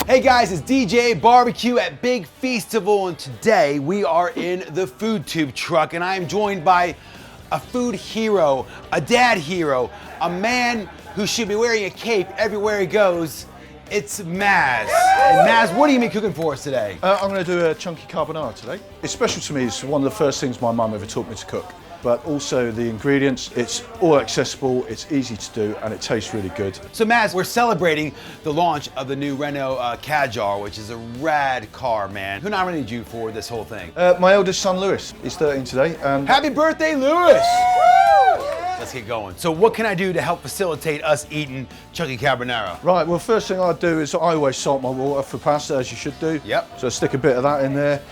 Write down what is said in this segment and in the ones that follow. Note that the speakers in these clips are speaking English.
Hey guys, it's DJ Barbecue at Big Feastival, and today we are in the food tube truck, and I am joined by a food hero, a dad hero, a man who should be wearing a cape everywhere he goes. It's Maz. And Maz, what are you cooking for us today? I'm going to do a chunky carbonara today. It's special to me. It's one of the first things my mum ever taught me to cook. But also the ingredients, it's all accessible, it's easy to do, and it tastes really good. So Maz, we're celebrating the launch of the new Renault Kadjar, which is a rad car, man. Who nominated you for this whole thing? My eldest son, Lewis. He's 13 today. And happy birthday, Lewis! Let's get going. So what can I do to help facilitate us eating chunky carbonara? Right, well, first thing I do is I always salt my water for pasta, as you should do. Yep. So I stick a bit of that in there.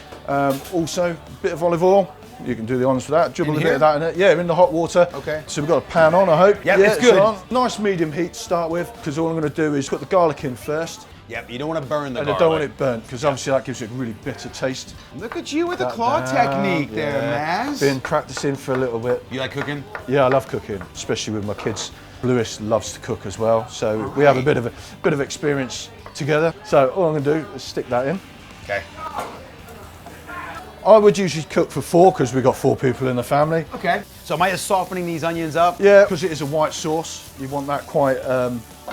Also, a bit of olive oil. You can do the honours for that. Dribble a bit of that in it. Yeah, in the hot water. Okay. So we've got a pan on, I hope. Yep, it's good. On. Nice medium heat to start with, because all I'm going to do is put the garlic in first. Yep, you don't want to burn the garlic. And I don't want it burnt, because obviously that gives it a really bitter taste. Look at you with the claw technique there, Maz. Been practicing for a little bit. You like cooking? Yeah, I love cooking, especially with my kids. Lewis loves to cook as well, so we have a bit of experience together. So all I'm going to do is stick that in. Okay. I would usually cook for 4 because we've got 4 people in the family. Okay. So am I just softening these onions up? Yeah, because it is a white sauce. You want that quite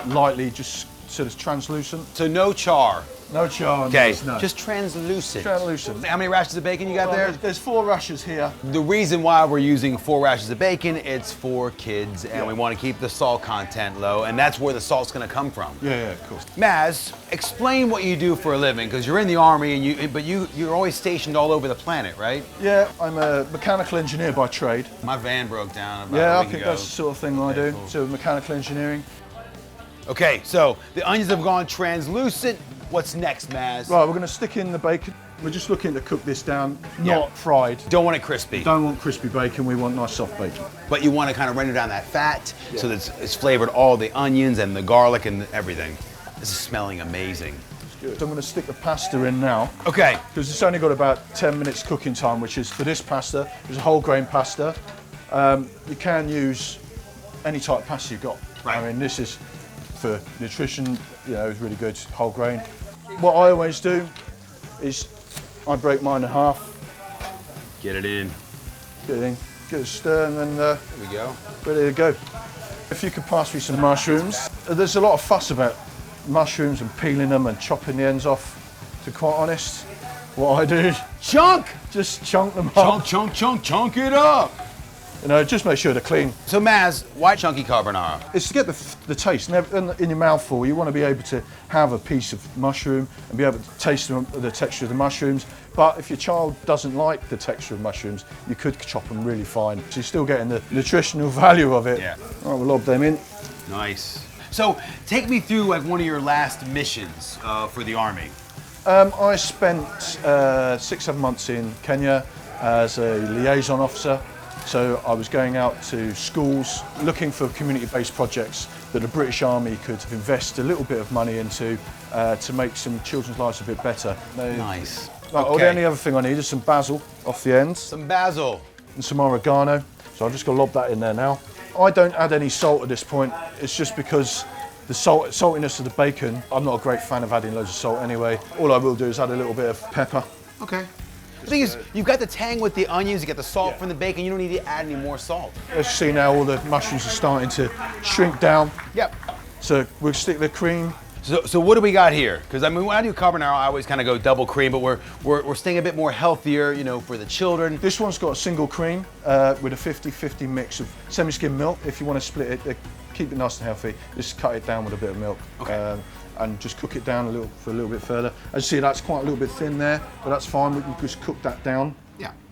lightly, just sort of translucent. So no char? No char. Okay, no. just translucent. Translucent. How many rashers of bacon you got there? There's 4 rashers here. The reason why we're using 4 rashers of bacon, it's for kids, and we want to keep the salt content low, and that's where the salt's going to come from. Yeah, of course. Maz, explain what you do for a living, because you're in the Army, and you're always stationed all over the planet, right? Yeah, I'm a mechanical engineer by trade. My van broke down about a week I think ago. that's the sort of thing I do. Cool. So mechanical engineering. Okay, so the onions have gone translucent. What's next, Maz? Right, we're going to stick in the bacon. We're just looking to cook this down, not fried. Don't want it crispy. Don't want crispy bacon, we want nice soft bacon. But you want to kind of render down that fat so that it's flavored all the onions and the garlic and everything. This is smelling amazing. Good. So I'm going to stick the pasta in now. Okay. Because it's only got about 10 minutes cooking time, which is for this pasta. It's a whole grain pasta. You can use any type of pasta you've got. Right. I mean, this is for nutrition, you know, it's really good, whole grain. What I always do is I break mine in half. Get it in. Get it in, get it stir, and then There we go. ready to go. If you could pass me some mushrooms. There's a lot of fuss about mushrooms and peeling them and chopping the ends off, to be quite honest. What I do is Chunk! just chunk them up. Chunk it up! You know, just make sure they're clean. So Maz, why chunky carbonara? It's to get the taste. In your mouthful, you want to be able to have a piece of mushroom and be able to taste the texture of the mushrooms. But if your child doesn't like the texture of mushrooms, you could chop them really fine. So you're still getting the nutritional value of it. Yeah. All right, we'll lob them in. Nice. So take me through like one of your last missions for the Army. I spent 6-7 months in Kenya as a liaison officer. So I was going out to schools looking for community-based projects that the British Army could invest a little bit of money into to make some children's lives a bit better. Nice. Right, Okay. The only other thing I need is some basil off the ends Some basil. and some oregano. So I'm just going to lob that in there now. I don't add any salt at this point. It's just because the saltiness of the bacon, I'm not a great fan of adding loads of salt anyway. All I will do is add a little bit of pepper. Okay. The thing is, you've got the tang with the onions, you got the salt from the bacon, you don't need to add any more salt. As you see now, all the mushrooms are starting to shrink down. Yep. So we'll stick the cream. So what do we got here? Because I mean, when I do carbonara, I always kind of go double cream, but we're staying a bit more healthier, you know, for the children. This one's got a single cream with a 50-50 mix of semi-skim milk. If you want to split it, keep it nice and healthy, just cut it down with a bit of milk. Okay. And just cook it down for a little bit further. As you see, that's quite a little bit thin there, but that's fine. We can just cook that down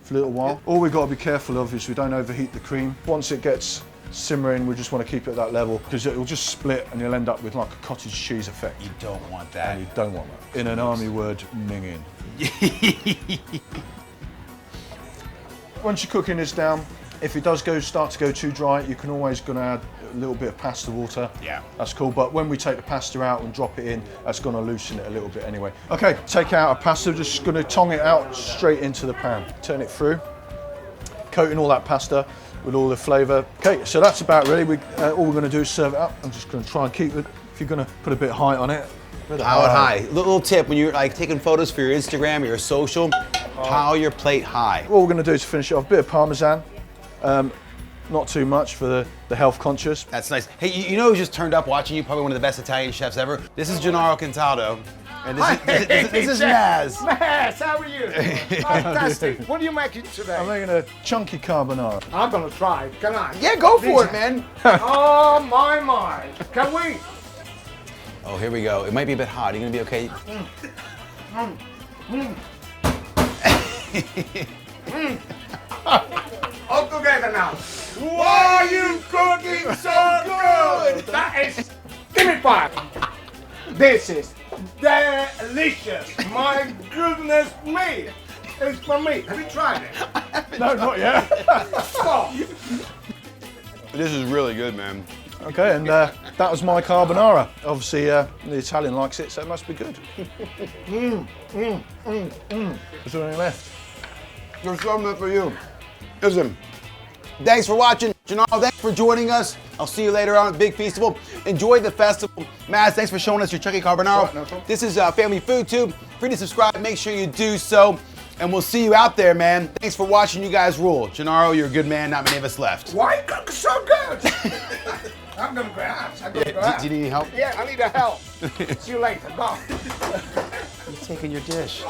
for a little while. All we've got to be careful of is we don't overheat the cream. Once it gets simmering, we just want to keep it at that level because it will just split and you'll end up with like a cottage cheese effect. You don't want that. And you don't want that. In an army word, minging. Once you're cooking this down, if it does start to go too dry, you can always add a little bit of pasta water. Yeah. That's cool, but when we take the pasta out and drop it in, that's gonna loosen it a little bit anyway. Okay, take out our pasta, just gonna tong it out straight into the pan. Turn it through, coating all that pasta with all the flavour. Okay, so that's about ready. All we're gonna do is serve it up. I'm just gonna try and keep it. If you're gonna put a bit of height on it, Pile it high. Little tip when you're like taking photos for your Instagram or your social, pile your plate high. What we're going to do to finish it off, a bit of parmesan. Not too much for the health conscious. That's nice. Hey, you know who just turned up watching you? Probably one of the best Italian chefs ever. This is Gennaro Cantaldo. And this is Maz. Maz, how are you? Fantastic. What are you making today? I'm making a chunky carbonara. I'm gonna try. Can I? Yeah, go for it, man. Oh my. Can we? Oh, here we go. It might be a bit hot. Are you gonna be okay? All together now. Why are you cooking so good? That is. Give me 5. This is delicious. My goodness me. It's for me. Have you tried it? No, not yet. Stop. This is really good, man. Okay, and that was my carbonara. Obviously, the Italian likes it, so it must be good. Is there anything left? There's something for you. Listen, thanks for watching. Gennaro, thanks for joining us. I'll see you later on at Big Feastival. Enjoy the festival. Maz, thanks for showing us your chunky carbonara. Sure, no problem. This is Family Food Tube. Free to subscribe. Make sure you do so. And we'll see you out there, man. Thanks for watching. You guys rule. Gennaro, you're a good man. Not many of us left. Why you cook so good? I'm gonna go out. Do you need any help? Yeah, I need a help. See you later. Go. He's taking your dish.